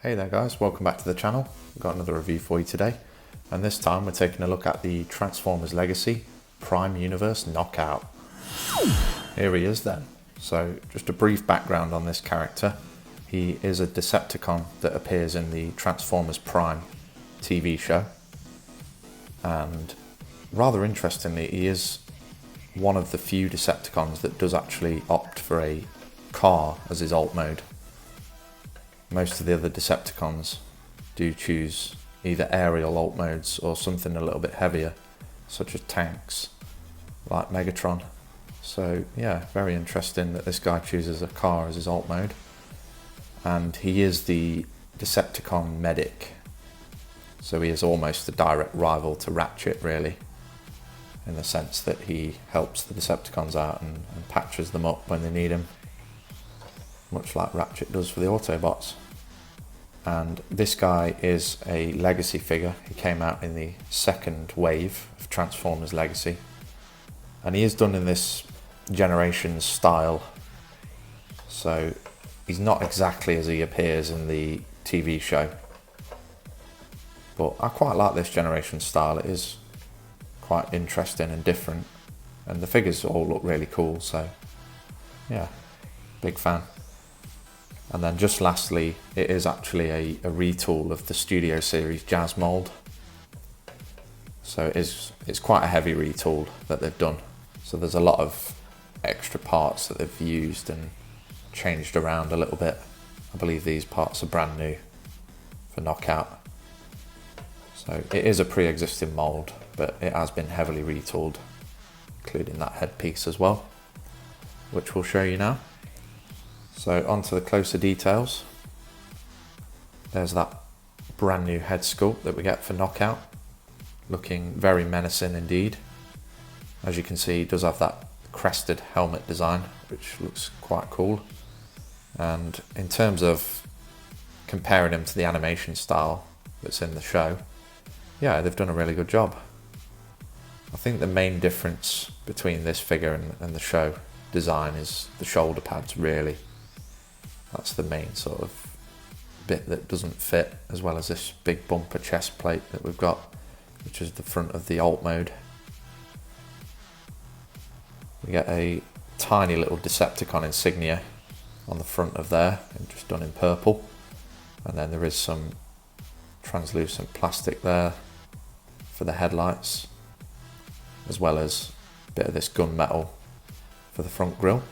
Hey there guys, welcome back to the channel. We've got another review for you today, and this time we're taking a look at the Transformers Legacy Prime Universe Knockout. Here he is then. So just a brief background on this character. He is a Decepticon that appears in the Transformers Prime TV show, and rather interestingly he is one of the few Decepticons that does actually opt for a car as his alt mode. Most of the other Decepticons do choose either aerial alt modes or something a little bit heavier, such as tanks, like Megatron. So yeah, very interesting that this guy chooses a car as his alt mode. And he is the Decepticon medic. So he is almost a direct rival to Ratchet, really, in the sense that he helps the Decepticons out and patches them up when they need him, much like Ratchet does for the Autobots. And this guy is a legacy figure. He came out in the second wave of Transformers Legacy, and he is done in this Generations style, so he's not exactly as he appears in the TV show, but I quite like this Generations style. It is quite interesting and different, and the figures all look really cool, so yeah, big fan. And then just lastly, it is actually a retool of the Studio Series Jazz mold. So it's quite a heavy retool that they've done. So there's a lot of extra parts that they've used and changed around a little bit. I believe these parts are brand new for Knockout. So it is a pre-existing mold, but it has been heavily retooled, including that headpiece as well, which we'll show you now. So onto the closer details. There's that brand new head sculpt that we get for Knockout, looking very menacing indeed. As you can see, he does have that crested helmet design, which looks quite cool. And in terms of comparing him to the animation style that's in the show, yeah, they've done a really good job. I think the main difference between this figure and the show design is the shoulder pads, really. That's the main sort of bit that doesn't fit, as well as this big bumper chest plate that we've got, which is the front of the alt mode. We get a tiny little Decepticon insignia on the front of there, and just done in purple. And then there is some translucent plastic there for the headlights, as well as a bit of this gunmetal for the front grille.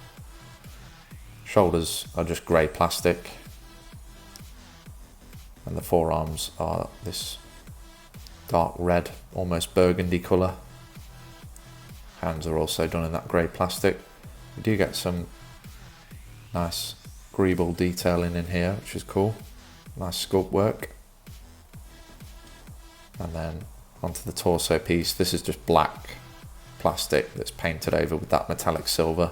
Shoulders are just grey plastic, and the forearms are this dark red, almost burgundy colour. Hands are also done in that grey plastic. We do get some nice greeble detailing in here, which is cool. Nice sculpt work. And then onto the torso piece. This is just black plastic that's painted over with that metallic silver.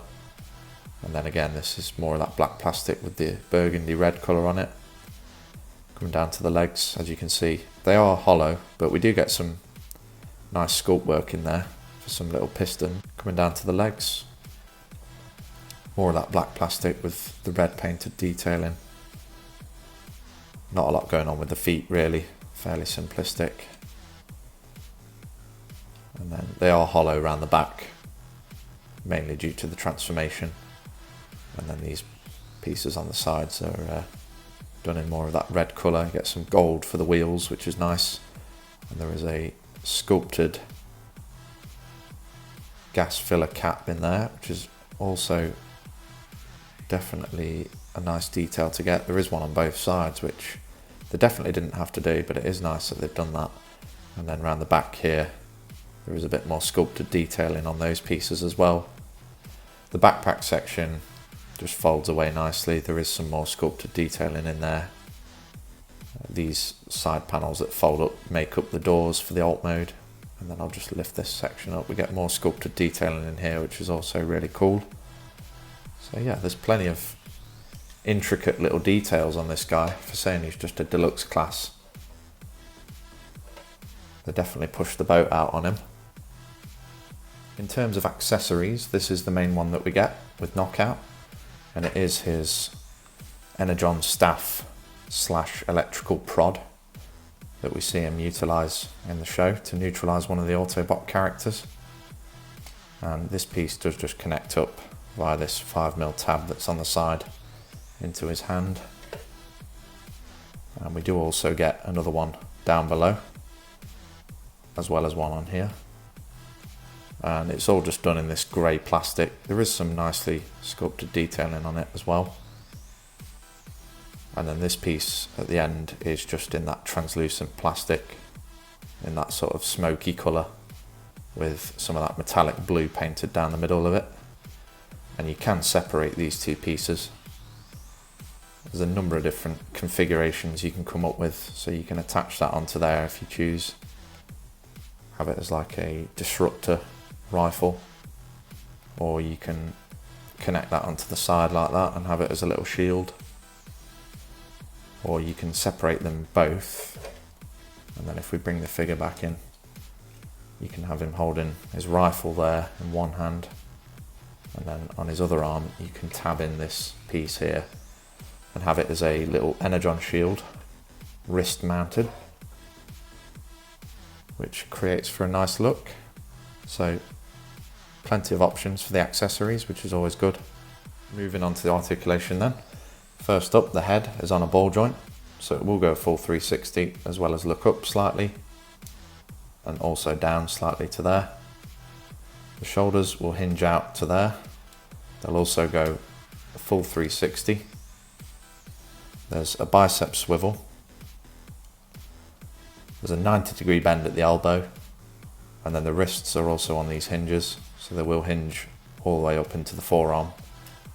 And then again, this is more of that black plastic with the burgundy red colour on it. Coming down to the legs, as you can see, they are hollow, but we do get some nice sculpt work in there for some little piston. Coming down to the legs, more of that black plastic with the red painted detailing. Not a lot going on with the feet, really, fairly simplistic. And then they are hollow around the back, mainly due to the transformation. And then these pieces on the sides are done in more of that red colour. You get some gold for the wheels, which is nice. And there is a sculpted gas filler cap in there, which is also definitely a nice detail to get. There is one on both sides, which they definitely didn't have to do, but it is nice that they've done that. And then around the back here, there is a bit more sculpted detailing on those pieces as well. The backpack section just folds away nicely. There is some more sculpted detailing in there. These side panels that fold up make up the doors for the alt mode. And then I'll just lift this section up. We get more sculpted detailing in here, which is also really cool. So yeah, there's plenty of intricate little details on this guy for saying he's just a deluxe class. They definitely pushed the boat out on him. In terms of accessories, this is the main one that we get with Knockout, and it is his Energon staff slash electrical prod that we see him utilise in the show to neutralise one of the Autobot characters. And this piece does just connect up via this 5mm tab that's on the side into his hand. And we do also get another one down below, as well as one on here. And it's all just done in this grey plastic. There is some nicely sculpted detailing on it as well. And then this piece at the end is just in that translucent plastic, in that sort of smoky colour, with some of that metallic blue painted down the middle of it. And you can separate these two pieces. There's a number of different configurations you can come up with, so you can attach that onto there if you choose. Have it as like a disruptor rifle, or you can connect that onto the side like that and have it as a little shield. Or you can separate them both, and then if we bring the figure back in, you can have him holding his rifle there in one hand, and then on his other arm you can tab in this piece here and have it as a little energon shield, wrist mounted, which creates for a nice look. So plenty of options for the accessories, which is always good. Moving on to the articulation then. First up, the head is on a ball joint, so it will go full 360 as well as look up slightly and also down slightly to there. The shoulders will hinge out to there. They'll also go a full 360. There's a bicep swivel. There's a 90-degree bend at the elbow, and then the wrists are also on these hinges, so they will hinge all the way up into the forearm,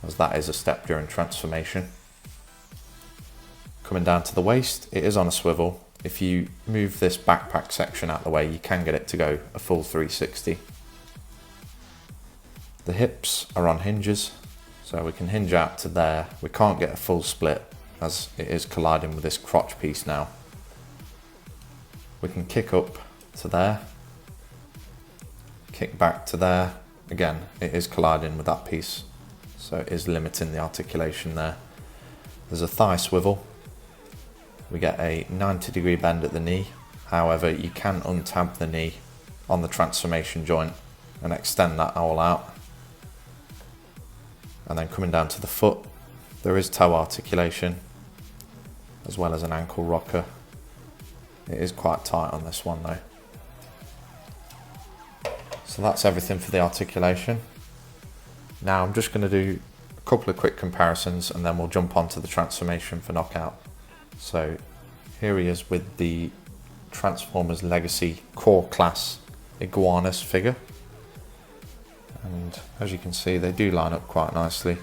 as that is a step during transformation. Coming down to the waist, it is on a swivel. If you move this backpack section out of the way, you can get it to go a full 360. The hips are on hinges, so we can hinge out to there. We can't get a full split as it is colliding with this crotch piece now. We can kick up to there, kick back to there. Again, it is colliding with that piece, so it is limiting the articulation there. There's a thigh swivel. We get a 90-degree bend at the knee. However, you can untab the knee on the transformation joint and extend that all out. And then coming down to the foot, there is toe articulation as well as an ankle rocker. It is quite tight on this one though. So that's everything for the articulation. Now I'm just going to do a couple of quick comparisons and then we'll jump onto the transformation for Knockout. So here he is with the Transformers Legacy Core Class Iguanus figure. And as you can see, they do line up quite nicely.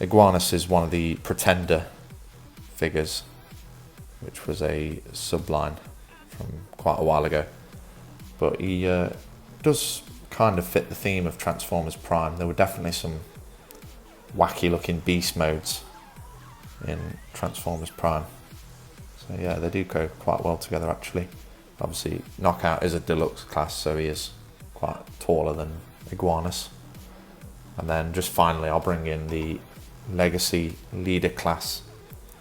Iguanus is one of the Pretender figures, which was a subline from quite a while ago. But he does kind of fit the theme of Transformers Prime. There were definitely some wacky looking beast modes in Transformers Prime. So yeah, they do go quite well together actually. Obviously Knockout is a deluxe class, so he is quite taller than Iguanus. And then just finally I'll bring in the Legacy Leader class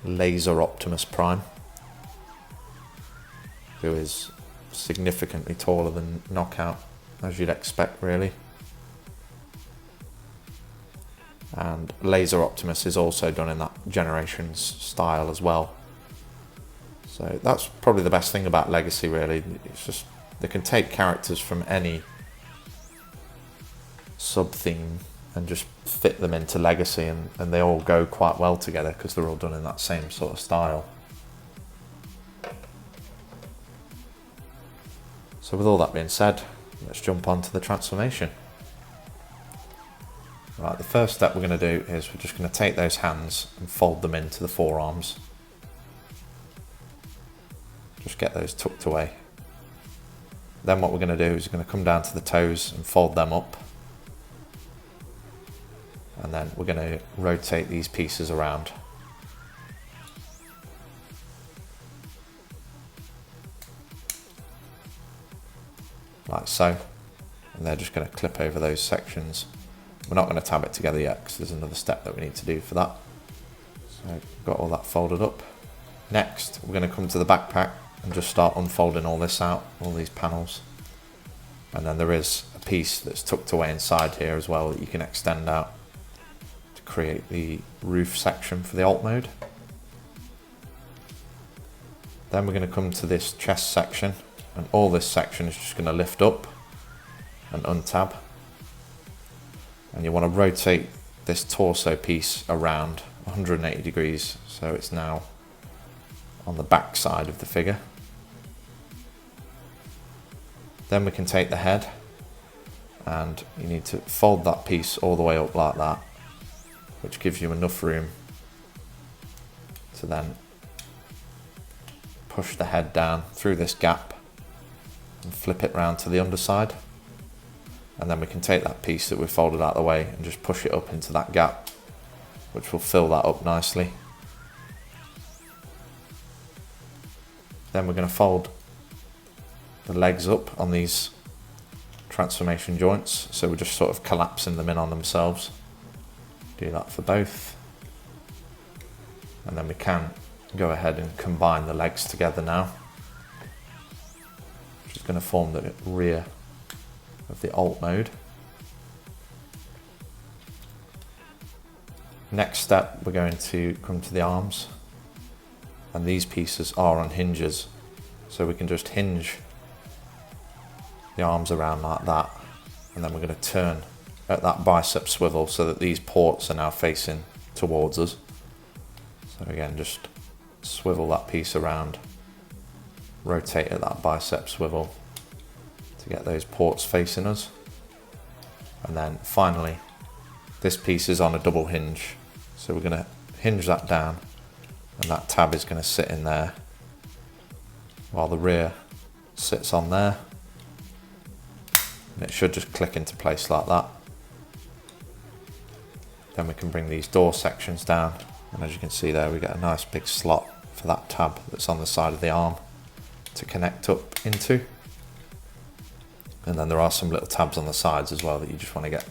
Laser Optimus Prime, who is significantly taller than Knockout, as you'd expect really. And Laser Optimus is also done in that Generations style as well. So that's probably the best thing about Legacy really. It's just they can take characters from any sub-theme and just fit them into Legacy, and they all go quite well together because they're all done in that same sort of style. So with all that being said, let's jump on to the transformation. Right, the first step we're going to do is we're just going to take those hands and fold them into the forearms. Just get those tucked away. Then what we're going to do is we're going to come down to the toes and fold them up. And then we're going to rotate these pieces around. Like so. And they're just going to clip over those sections. We're not going to tab it together yet because there's another step that we need to do for that. So got all that folded up. Next, we're going to come to the backpack and just start unfolding all this out, all these panels. And then there is a piece that's tucked away inside here as well that you can extend out to create the roof section for the alt mode. Then we're going to come to this chest section, and all this section is just going to lift up and untab. And you want to rotate this torso piece around 180 degrees, so it's now on the back side of the figure. Then we can take the head, and you need to fold that piece all the way up like that, which gives you enough room to then push the head down through this gap and flip it round to the underside. And then we can take that piece that we've folded out of the way and just push it up into that gap, which will fill that up nicely. Then we're going to fold the legs up on these transformation joints, so we're just sort of collapsing them in on themselves. Do that for both. And then we can go ahead and combine the legs together now, which is going to form the rear of the alt mode. Next step, we're going to come to the arms, and these pieces are on hinges, so we can just hinge the arms around like that, and then we're going to turn at that bicep swivel so that these ports are now facing towards us. So again, just swivel that piece around, rotate at that bicep swivel to get those ports facing us. And then finally, this piece is on a double hinge, so we're going to hinge that down, and that tab is going to sit in there while the rear sits on there, and it should just click into place like that. Then we can bring these door sections down, and as you can see there, we get a nice big slot for that tab that's on the side of the arm to connect up into. And then there are some little tabs on the sides as well that you just want to get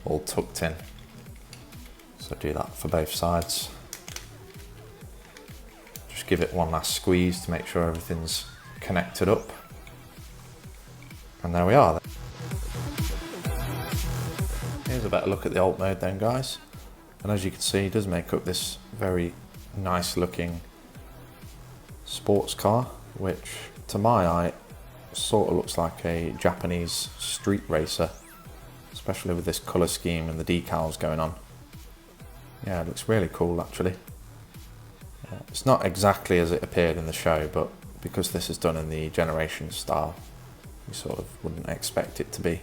all tucked in. So do that for both sides. Just give it one last squeeze to make sure everything's connected up. And there we are. Here's a better look at the alt mode then, guys. And as you can see, it does make up this very nice looking sports car, which to my eye sort of looks like a Japanese street racer, especially with this colour scheme and the decals going on. Yeah, it looks really cool actually. It's not exactly as it appeared in the show, but because this is done in the Generation style, you sort of wouldn't expect it to be.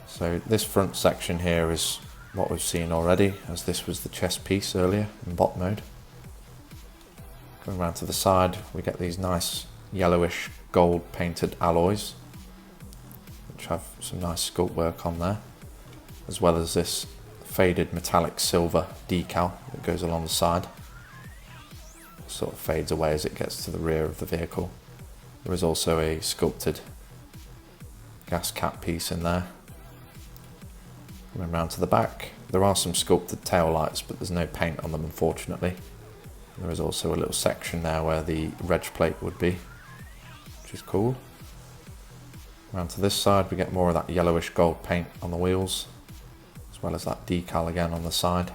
So this front section here is what we've seen already, as this was the chest piece earlier in bot mode. Going around to the side, we get these nice yellowish gold painted alloys, which have some nice sculpt work on there, as well as this faded metallic silver decal that goes along the side. Sort of fades away as it gets to the rear of the vehicle. There is also a sculpted gas cap piece in there. Coming around to the back, there are some sculpted tail lights, but there's no paint on them unfortunately. There is also a little section there where the reg plate would be, which is cool. Around to this side, we get more of that yellowish gold paint on the wheels, as well as that decal again on the side.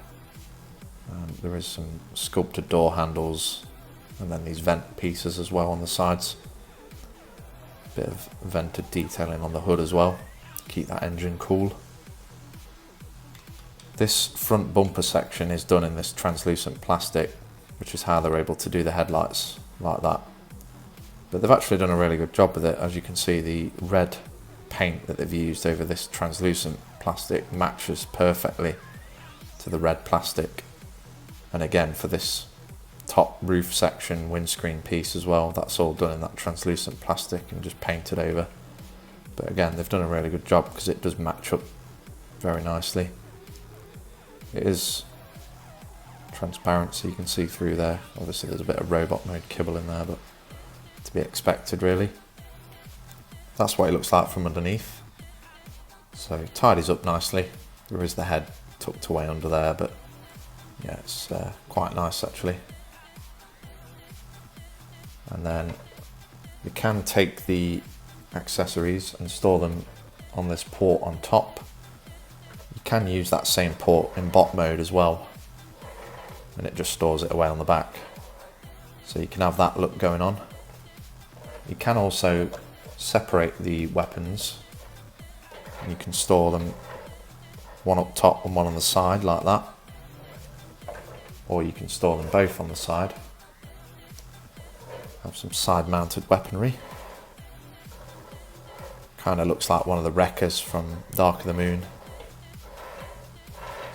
There is some sculpted door handles, and then these vent pieces as well on the sides. Bit of vented detailing on the hood as well, to keep that engine cool. This front bumper section is done in this translucent plastic, which is how they're able to do the headlights like that. But they've actually done a really good job with it. As you can see, the red paint that they've used over this translucent plastic matches perfectly to the red plastic. And again, for this top roof section windscreen piece as well, that's all done in that translucent plastic and just painted over. But again, they've done a really good job because it does match up very nicely. It is transparent, so you can see through there. Obviously there's a bit of robot mode kibble in there, but to be expected really. That's what it looks like from underneath. So tidies up nicely. There is the head tucked away under there, but Yeah, it's quite nice actually. And then you can take the accessories and store them on this port on top. You can use that same port in bot mode as well, and it just stores it away on the back. So you can have that look going on. You can also separate the weapons. You can store them one up top and one on the side like that. Or you can store them both on the side. Have some side mounted weaponry. Kind of looks like one of the wreckers from Dark of the Moon.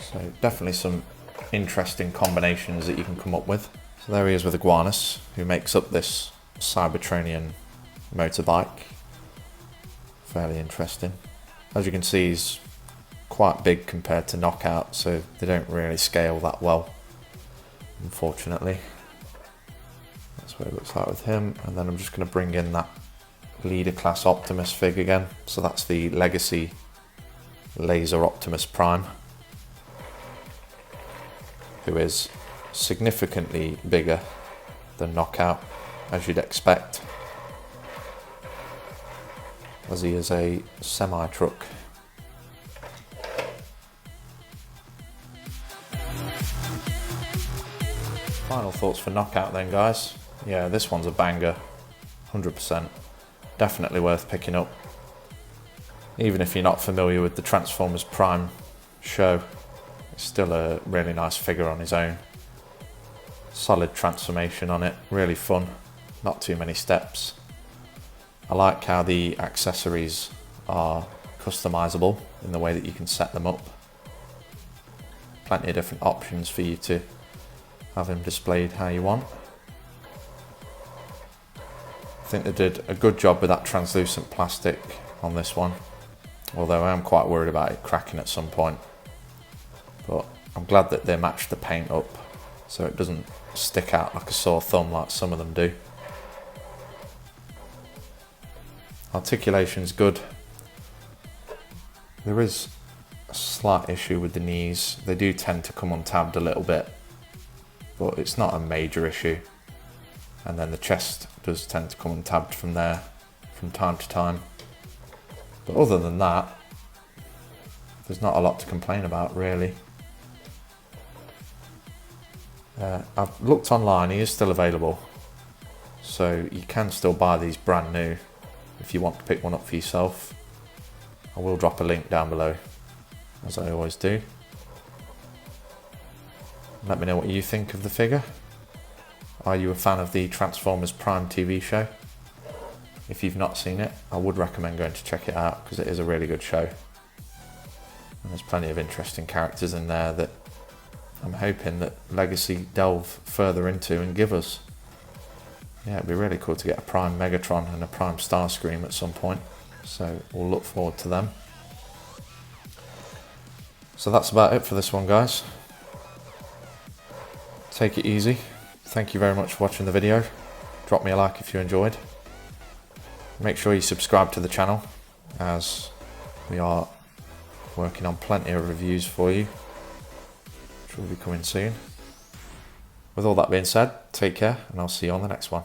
So definitely some interesting combinations that you can come up with. So there he is with Iguanus, who makes up this Cybertronian motorbike. Fairly interesting. As you can see, he's quite big compared to Knockout, so they don't really scale that well, unfortunately. That's what it looks like with him. And then I'm just going to bring in that Leader Class Optimus fig again. So that's the Legacy Laser Optimus Prime, who is significantly bigger than Knockout, as you'd expect, as he is a semi-truck. Final thoughts for Knockout then, guys. Yeah, this one's a banger, 100%. Definitely worth picking up. Even if you're not familiar with the Transformers Prime show, it's still a really nice figure on his own. Solid transformation on it, really fun, not too many steps. I like how the accessories are customizable in the way that you can set them up. Plenty of different options for you to have him displayed how you want. I think they did a good job with that translucent plastic on this one, although I am quite worried about it cracking at some point. But I'm glad that they matched the paint up so it doesn't stick out like a sore thumb like some of them do. Articulation's good. There is a slight issue with the knees. They do tend to come untabbed a little bit, but it's not a major issue. And then the chest does tend to come untabbed from there from time to time. But other than that, there's not a lot to complain about really. I've looked online, he is still available. So you can still buy these brand new if you want to pick one up for yourself. I will drop a link down below, as I always do. Let me know what you think of the figure. Are you a fan of the Transformers Prime TV show? If you've not seen it, I would recommend going to check it out because it is a really good show. And there's plenty of interesting characters in there that I'm hoping that Legacy delve further into and give us. Yeah, it'd be really cool to get a Prime Megatron and a Prime Starscream at some point. So we'll look forward to them. So that's about it for this one, guys. Take it easy. Thank you very much for watching the video. Drop me a like if you enjoyed. Make sure you subscribe to the channel, as we are working on plenty of reviews for you, which will be coming soon. With all that being said, take care and I'll see you on the next one.